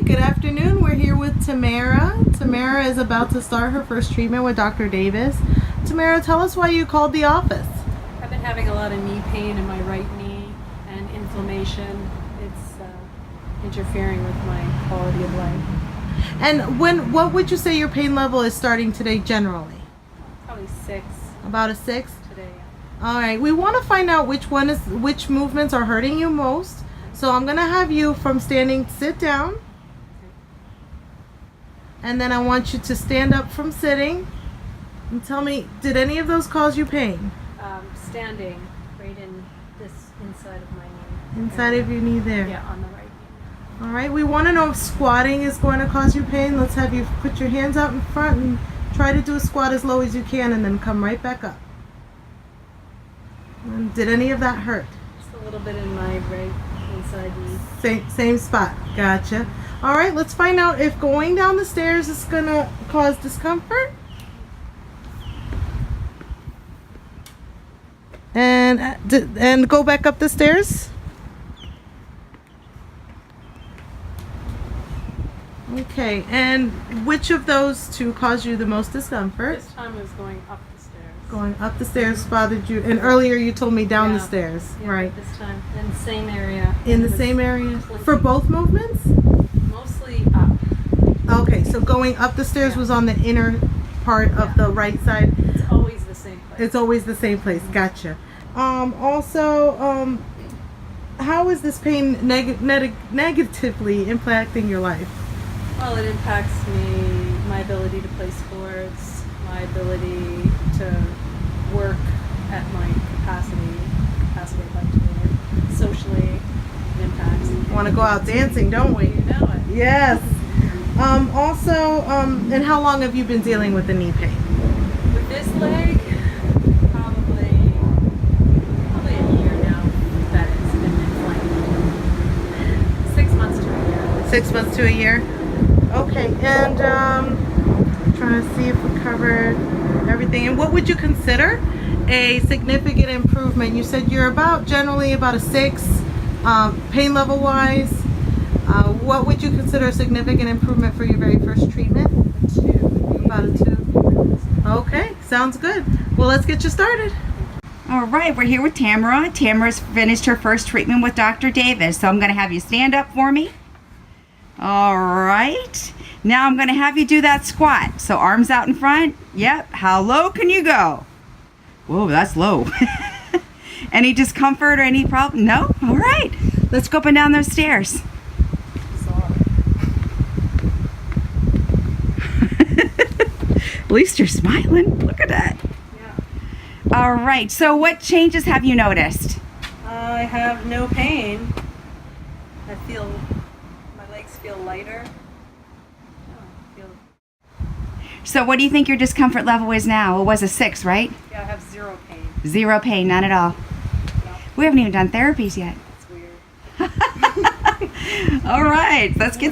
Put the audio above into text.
Good afternoon. We're here with Tamara. Tamara is about to start her first treatment with Dr. Davis. Tamara, tell us why you called the office. I've been having a lot of knee pain in my right knee and inflammation. It's interfering with my quality of life. And what would you say your pain level is starting today generally? Probably 6. About a 6? Today. All right. We want to find out which movements are hurting you most. So I'm going to have you from standing sit down. And then I want you to stand up from sitting. And tell me, did any of those cause you pain? Standing right in this inside of my knee. Inside of your knee there? Yeah, on the right knee. All right. We want to know if squatting is going to cause you pain. Let's have you put your hands out in front and try to do a squat as low as you can and then come right back up. And did any of that hurt? Just a little bit in my right inside knee. Same spot. Gotcha. All right, let's find out if going down the stairs is going to cause discomfort. And go back up the stairs. Okay, and which of those two caused you the most discomfort? This time I was going up the stairs. Going up the stairs bothered you, and earlier you told me down the stairs, yeah, right? This time in the same area. In the same area? For both movements? Mostly up. Okay, so going up the stairs was on the inner part of the right side. It's always the same place. It's always the same place. Gotcha. Also, how is this pain negatively impacting your life? Well, it impacts my ability to play sports, my ability to work at my capacity I'd like to work. Socially, it impacts. Want to go out dancing, don't we? You know it. Yes. Also, and how long have you been dealing with the knee pain? With this leg, probably a year now that it's been inflamed. 6 months to a year. 6 months to a year? Okay, and trying to see if we covered everything. And what would you consider a significant improvement? You said you're generally about a 6, pain level wise. What would you consider a significant improvement for your very first treatment? A 2. About a 2. Okay, sounds good. Well, let's get you started. All right, we're here with Tamara. Tamara's finished her first treatment with Dr. Davis, so I'm going to have you stand up for me. All right. Now I'm going to have you do that squat. So arms out in front. Yep. How low can you go? Whoa, that's low. Any discomfort or any problem? No? All right. Let's go up and down those stairs. At least you're smiling. Look at that. Yeah. All right. So what changes have you noticed? I have no pain. My legs feel lighter. So what do you think your discomfort level is now? It was a 6, right? Yeah, I have 0 pain. 0 pain, none at all. No, We haven't even done therapies yet. it's weird. All right, let's get